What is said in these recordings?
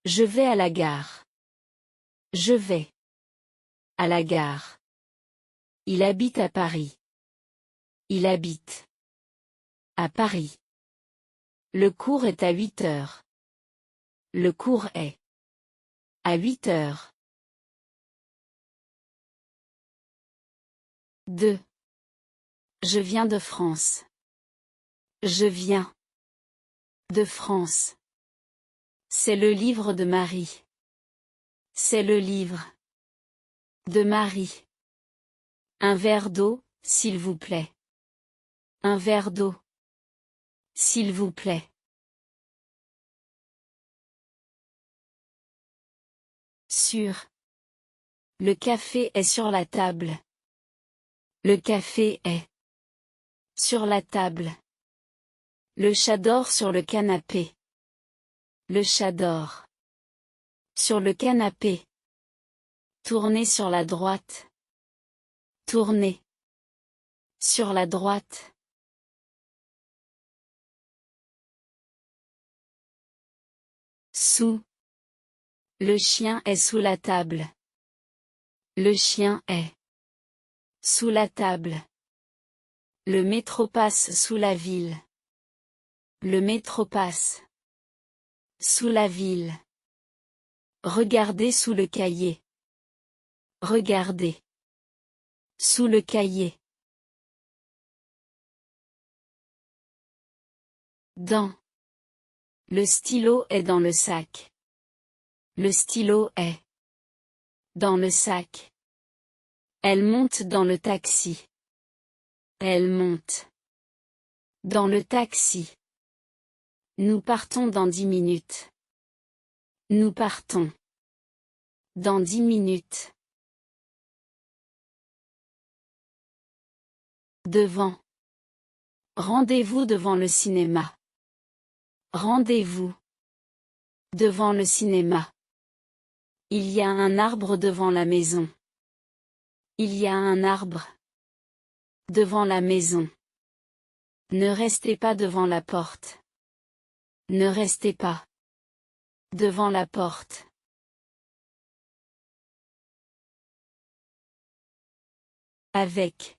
Je vais à la gare. Je vais à la gare. Il habite à Paris. Il habite à Paris. Le cours est à 8 heures. Le cours est à 8 heures. 2. Je viens de France. Je viens de France. C'est le livre de Marie. C'est le livre de Marie. Un verre d'eau, s'il vous plaît. Un verre d'eau. S'il vous plaît. Sur. Le café est sur la table. Le café est sur la table. Le chat dort sur le canapé. Le chat dort sur le canapé. Tournez sur la droite. Tournez sur la droite. Sous. Le chien est sous la table. Le chien est sous la table. Le métro passe sous la ville. Le métro passe sous la ville. Regardez sous le cahier. Regardez sous le cahier. Dans. Le stylo est dans le sac. Le stylo est dans le sac. Elle monte dans le taxi. Elle monte dans le taxi. Nous partons dans 10 minutes. Nous partons dans 10 minutes. Devant. Rendez-vous devant le cinéma. Rendez-vous devant le cinéma. Il y a un arbre devant la maison. Il y a un arbre devant la maison. Ne restez pas devant la porte. Ne restez pas devant la porte. Avec.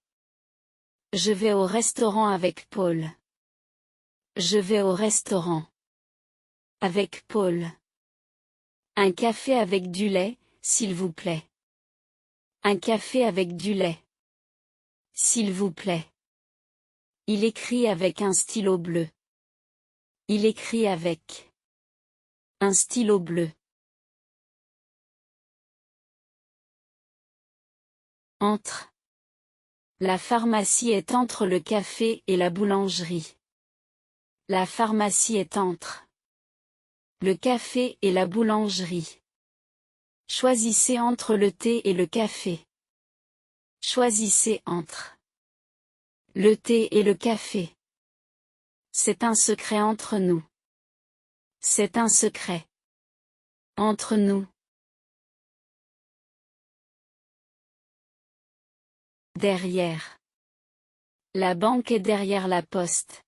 Je vais au restaurant avec Paul. Je vais au restaurant avec Paul. Un café avec du lait, s'il vous plaît. Un café avec du lait. S'il vous plaît. Il écrit avec un stylo bleu. Il écrit avec un stylo bleu. Entre. La pharmacie est entre le café et la boulangerie. La pharmacie est entre le café et la boulangerie. Choisissez entre le thé et le café. Choisissez entre le thé et le café. C'est un secret entre nous. C'est un secret entre nous. Derrière. La banque est derrière la poste.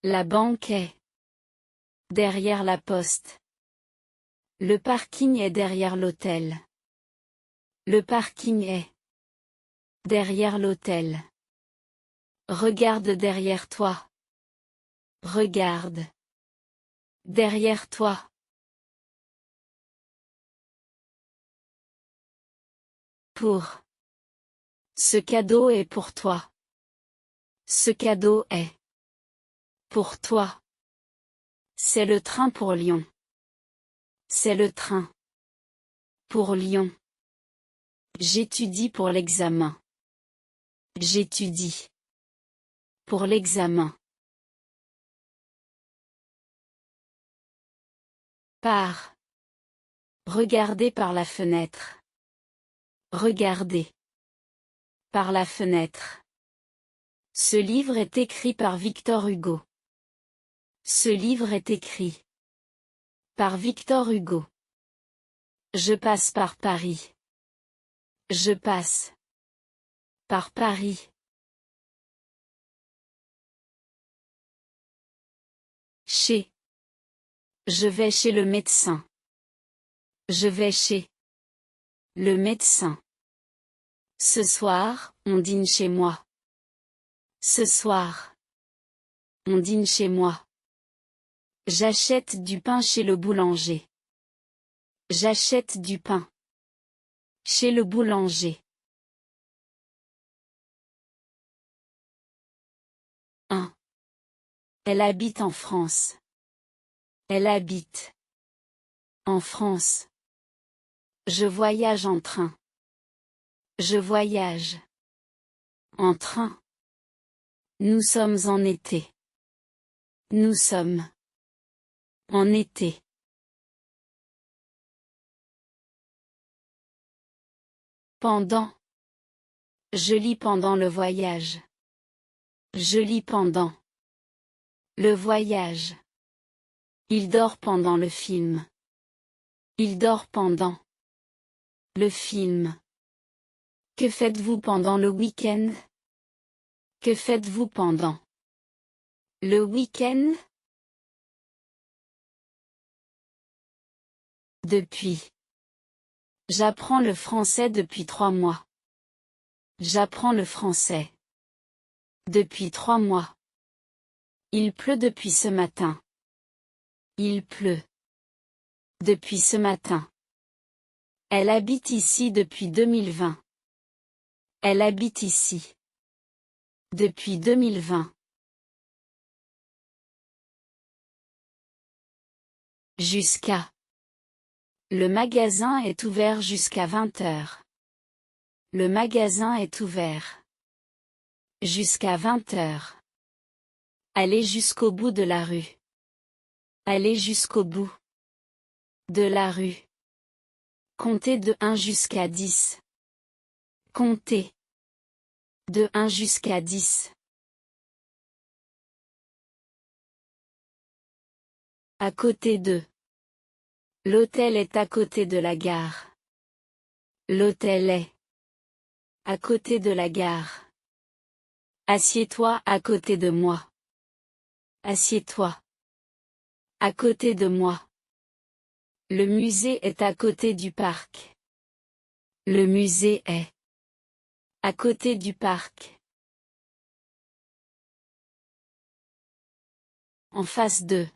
La banque est derrière la poste. Le parking est derrière l'hôtel. Le parking est derrière l'hôtel. Regarde derrière toi. Regarde derrière toi. Pour. Ce cadeau est pour toi. Ce cadeau est pour toi. C'est le train pour Lyon. C'est le train pour Lyon. J'étudie pour l'examen. J'étudie pour l'examen. Par. Regardez par la fenêtre. Regardez par la fenêtre. Ce livre est écrit par Victor Hugo. Ce livre est écrit par Victor Hugo. Je passe par Paris. Je passe par Paris. Chez. Je vais chez le médecin. Je vais chez le médecin. Ce soir, on dîne chez moi. Ce soir, on dîne chez moi. J'achète du pain chez le boulanger. J'achète du pain chez le boulanger. 1. Elle habite en France. Elle habite en France. Je voyage en train. Je voyage en train. Nous sommes en été. Nous sommes en été. Pendant. Je lis pendant le voyage. Je lis pendant le voyage. Il dort pendant le film. Il dort pendant le film. Que faites-vous pendant le week-end? Que faites-vous pendant le week-end? Depuis. J'apprends le français depuis 3 mois. J'apprends le français depuis 3 mois. Il pleut depuis ce matin. Il pleut depuis ce matin. Elle habite ici depuis 2020. Elle habite ici depuis 2020. Jusqu'à. Le magasin est ouvert jusqu'à 20 heures. Le magasin est ouvert jusqu'à 20 heures. Allez jusqu'au bout de la rue. Allez jusqu'au bout de la rue. Comptez de 1 jusqu'à 10. Comptez de 1 jusqu'à 10. À côté de. L'hôtel est à côté de la gare. L'hôtel est à côté de la gare. Assieds-toi à côté de moi. Assieds-toi à côté de moi. Le musée est à côté du parc. Le musée est à côté du parc. En face de.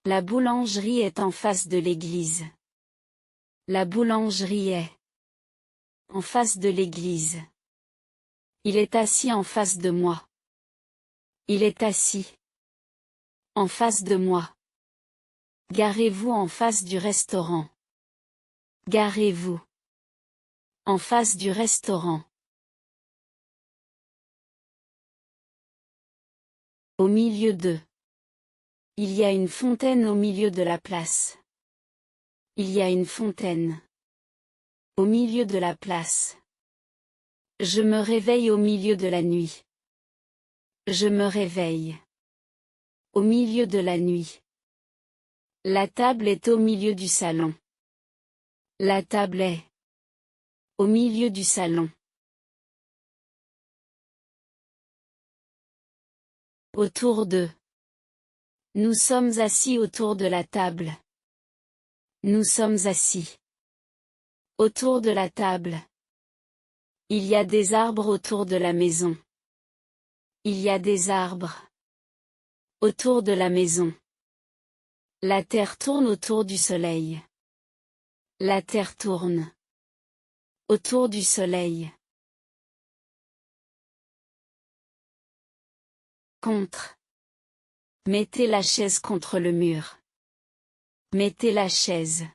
La boulangerie est en face de l'église. La boulangerie est en face de l'église. Il est assis en face de moi. Il est assis en face de moi. Garez-vous en face du restaurant. Garez-vous en face du restaurant. Au milieu de. Il y a une fontaine au milieu de la place. Il y a une fontaine au milieu de la place. Je me réveille au milieu de la nuit. Je me réveille au milieu de la nuit. La table est au milieu du salon. La table est au milieu du salon. Autour de. Nous sommes assis autour de la table. Nous sommes assis autour de la table. Il y a des arbres autour de la maison. Il y a des arbres autour de la maison. La terre tourne autour du soleil. La terre tourne autour du soleil. Contre. Mettez la chaise contre le mur. Mettez la chaise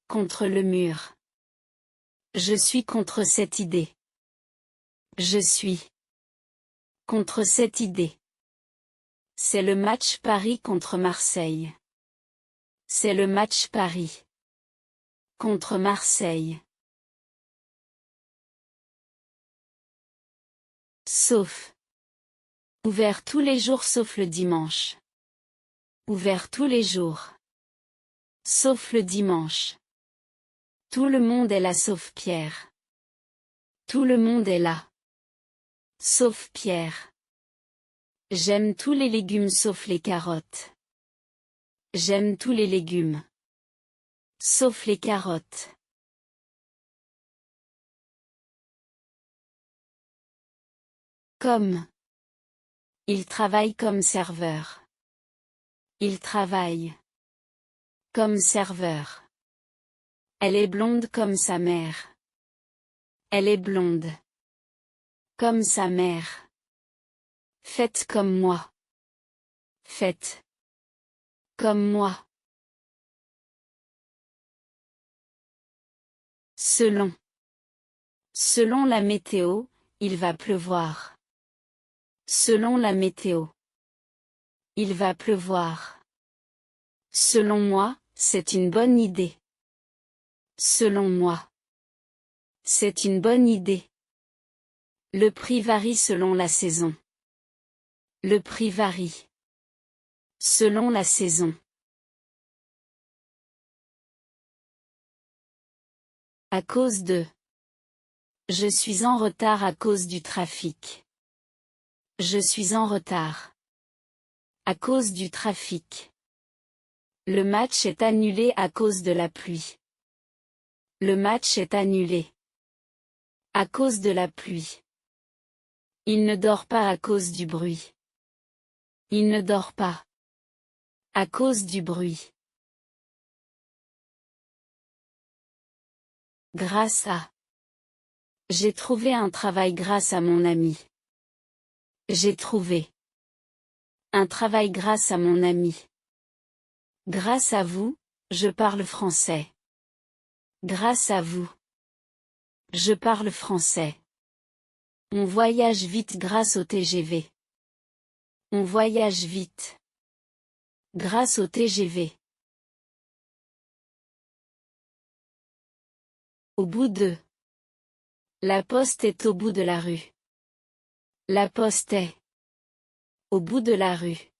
contre le mur. Je suis contre cette idée. Je suis contre cette idée. C'est le match Paris contre Marseille. C'est le match Paris contre Marseille. Sauf. Ouvert tous les jours sauf le dimanche. Ouvert tous les jours. Sauf le dimanche. Tout le monde est là sauf Pierre. Tout le monde est là. Sauf Pierre. J'aime tous les légumes sauf les carottes. J'aime tous les légumes. Sauf les carottes. Comme. Il travaille comme serveur. Il travaille. Comme serveur. Elle est blonde comme sa mère. Elle est blonde. Comme sa mère. Faites comme moi. Faites. Comme moi. Selon. Selon la météo, il va pleuvoir. Selon la météo. Il va pleuvoir. Selon moi, c'est une bonne idée. Selon moi. C'est une bonne idée. Le prix varie selon la saison. Le prix varie. Selon la saison. À cause de. Je suis en retard à cause du trafic. Je suis en retard. À cause du trafic. Le match est annulé à cause de la pluie. Le match est annulé. À cause de la pluie. Il ne dort pas à cause du bruit. Il ne dort pas. À cause du bruit. Grâce à. J'ai trouvé un travail grâce à mon ami. J'ai trouvé un travail grâce à mon ami. Grâce à vous, je parle français. Grâce à vous. Je parle français. On voyage vite grâce au TGV. On voyage vite. Grâce au TGV. Au bout de. La poste est au bout de la rue. La poste est. Au bout de la rue.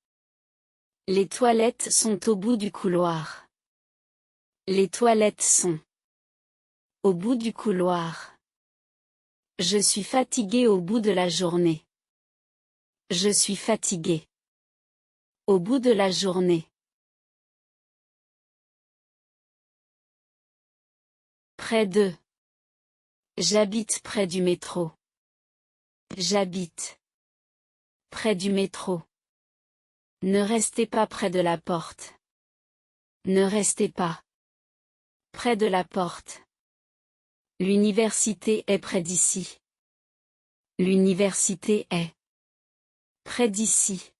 Les toilettes sont au bout du couloir. Les toilettes sont. Au bout du couloir. Je suis fatigué au bout de la journée. Je suis fatigué. Au bout de la journée. Près de. J'habite près du métro. J'habite. Près du métro. Ne restez pas près de la porte. Ne restez pas. Près de la porte. L'université est près d'ici. L'université est. Près d'ici.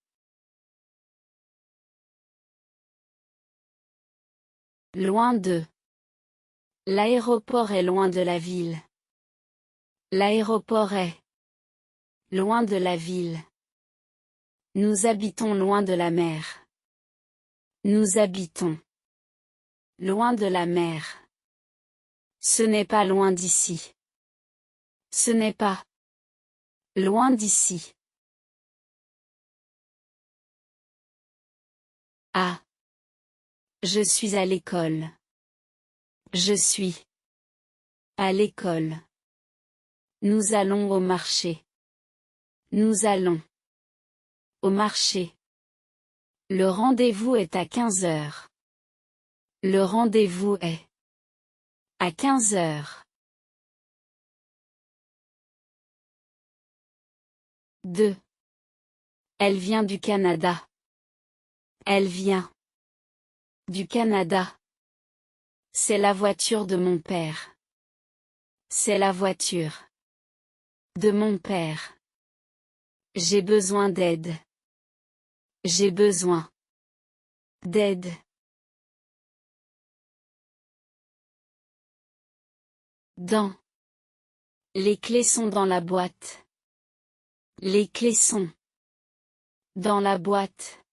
Loin de. L'aéroport est loin de la ville. L'aéroport est. Loin de la ville. Nous habitons loin de la mer. Nous habitons. Loin de la mer. Ce n'est pas loin d'ici. Ce n'est pas. Loin d'ici. Ah. Je suis à l'école. Je suis. À l'école. Nous allons au marché. Nous allons. Au marché. Le rendez-vous est à 15 heures. Le rendez-vous est. À 15 heures. 2. Elle vient du Canada. Elle vient. Du Canada. C'est la voiture de mon père. C'est la voiture. De mon père. J'ai besoin d'aide. J'ai besoin. D'aide. Dans. Les clés sont dans la boîte. Les clés sont. Dans la boîte.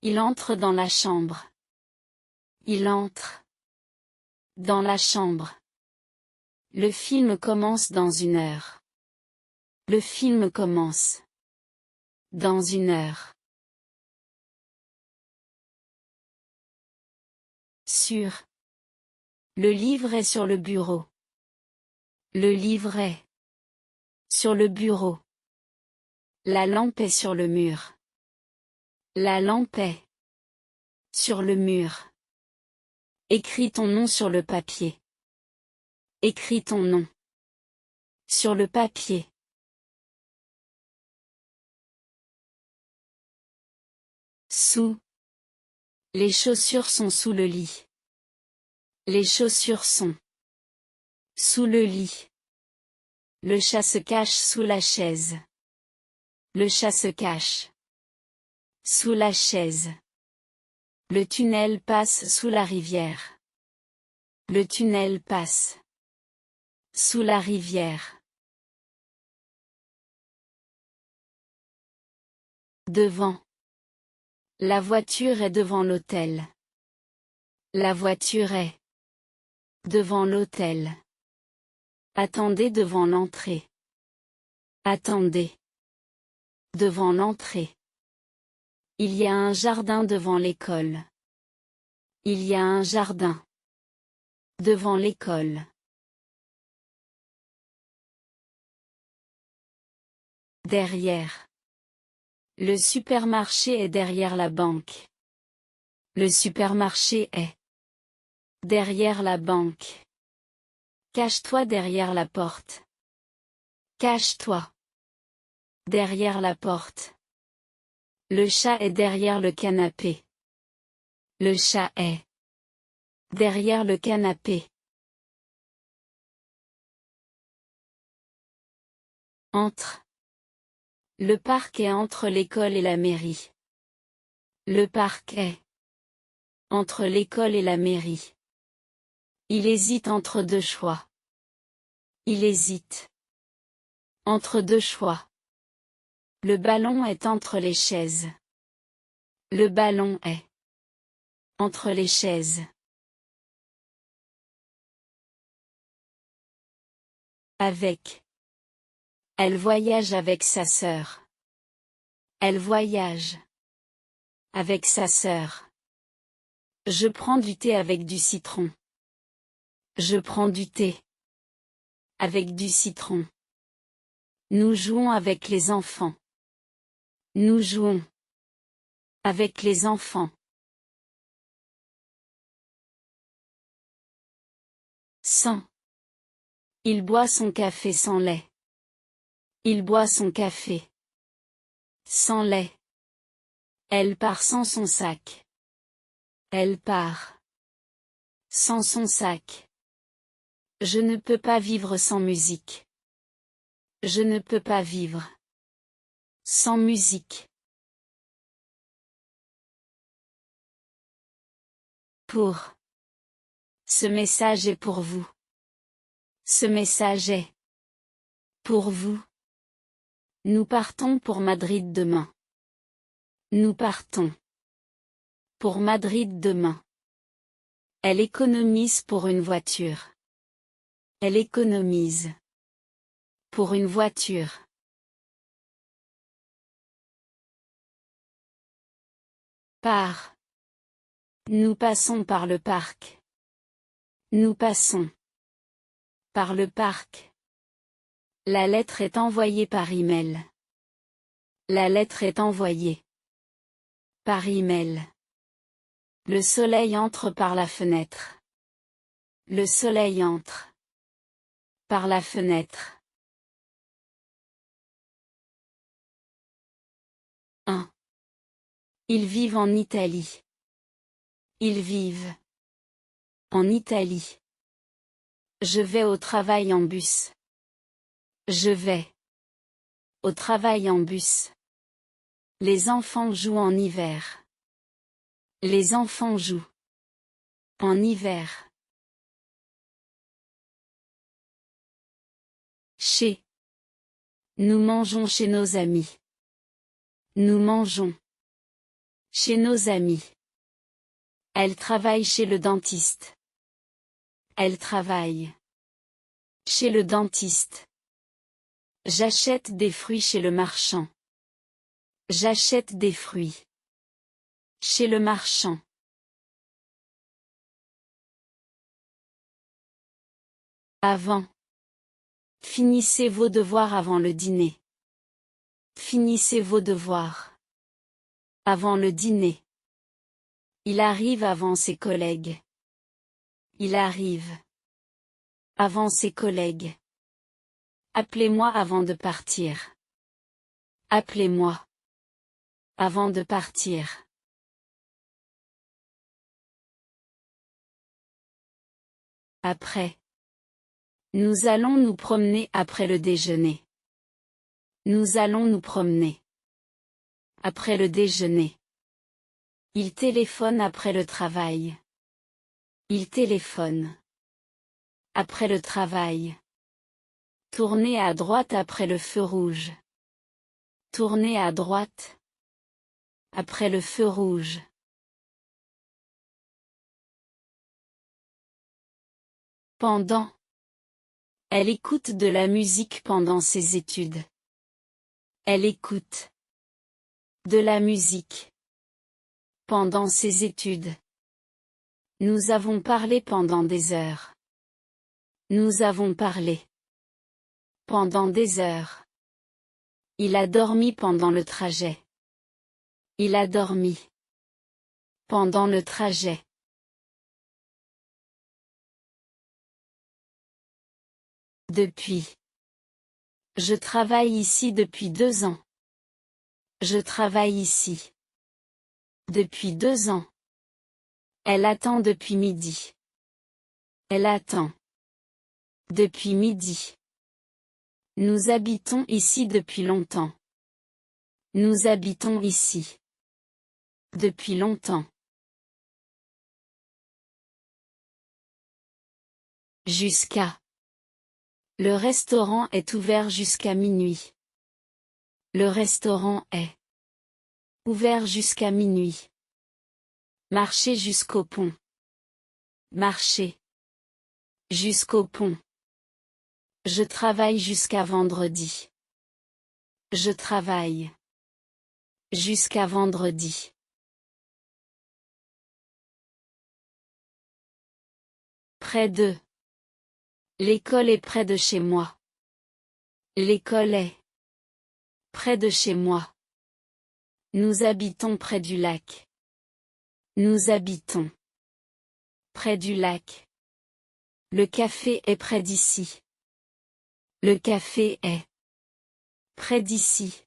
Il entre dans la chambre. Il entre. Dans la chambre. Le film commence dans 1 heure. Le film commence. Dans 1 heure. Sur. Le livre est sur le bureau. Le livre est. Sur le bureau. La lampe est sur le mur. La lampe est. Sur le mur. Écris ton nom sur le papier. Écris ton nom. Sur le papier. Sous. Les chaussures sont sous le lit. Les chaussures sont sous le lit. Le chat se cache sous la chaise. Le chat se cache sous la chaise. Le tunnel passe sous la rivière. Le tunnel passe sous la rivière. Devant. La voiture est devant l'hôtel. La voiture est devant l'hôtel. Attendez devant l'entrée. Attendez devant l'entrée. Il y a un jardin devant l'école. Il y a un jardin devant l'école. Derrière. Le supermarché est derrière la banque. Le supermarché est derrière la banque. Cache-toi derrière la porte. Cache-toi derrière la porte. Le chat est derrière le canapé. Le chat est derrière le canapé. Entre. Le parc est entre l'école et la mairie. Le parc est entre l'école et la mairie. Il hésite entre deux choix. Il hésite entre deux choix. Le ballon est entre les chaises. Le ballon est entre les chaises. Avec. Elle voyage avec sa sœur. Elle voyage avec sa sœur. Je prends du thé avec du citron. Je prends du thé avec du citron. Nous jouons avec les enfants. Nous jouons avec les enfants. Sans. Il boit son café sans lait. Il boit son café sans lait. Elle part sans son sac. Elle part sans son sac. Je ne peux pas vivre sans musique. Je ne peux pas vivre sans musique. Pour. Ce message est pour vous. Ce message est pour vous. Nous partons pour Madrid demain. Nous partons pour Madrid demain. Elle économise pour une voiture. Elle économise pour une voiture. Par. Nous passons par le parc. Nous passons par le parc. La lettre est envoyée par email. La lettre est envoyée par email. Le soleil entre par la fenêtre. Le soleil entre par la fenêtre. 1. Ils vivent en Italie. Ils vivent en Italie. Je vais au travail en bus. Je vais au travail en bus. Les enfants jouent en hiver. Les enfants jouent en hiver. Chez. Nous mangeons chez nos amis. Nous mangeons chez nos amis. Elle travaille chez le dentiste. Elle travaille chez le dentiste. J'achète des fruits chez le marchand. J'achète des fruits chez le marchand. Avant. Finissez vos devoirs avant le dîner. Finissez vos devoirs avant le dîner. Il arrive avant ses collègues. Il arrive. Avant ses collègues. Appelez-moi avant de partir. Appelez-moi. Avant de partir. Après. Nous allons nous promener après le déjeuner. Nous allons nous promener. Après le déjeuner. Il téléphone après le travail. Il téléphone. Après le travail. Tournez à droite après le feu rouge. Tournez à droite. Après le feu rouge. Pendant. Elle écoute de la musique pendant ses études. Elle écoute. De la musique. Pendant ses études. Nous avons parlé pendant des heures. Nous avons parlé. Pendant des heures. Il a dormi pendant le trajet. Il a dormi. Pendant le trajet. Depuis. Je travaille ici depuis 2 ans. Je travaille ici. Depuis 2 ans. Elle attend depuis midi. Elle attend. Depuis midi. Nous habitons ici depuis longtemps. Nous habitons ici. Depuis longtemps. Jusqu'à. Le restaurant est ouvert jusqu'à minuit. Le restaurant est ouvert jusqu'à minuit. Marcher jusqu'au pont. Marcher. Jusqu'au pont. Je travaille jusqu'à vendredi. Je travaille. Jusqu'à vendredi. Près de. L'école est près de chez moi. L'école est près de chez moi. Nous habitons près du lac. Nous habitons près du lac. Le café est près d'ici. Le café est près d'ici.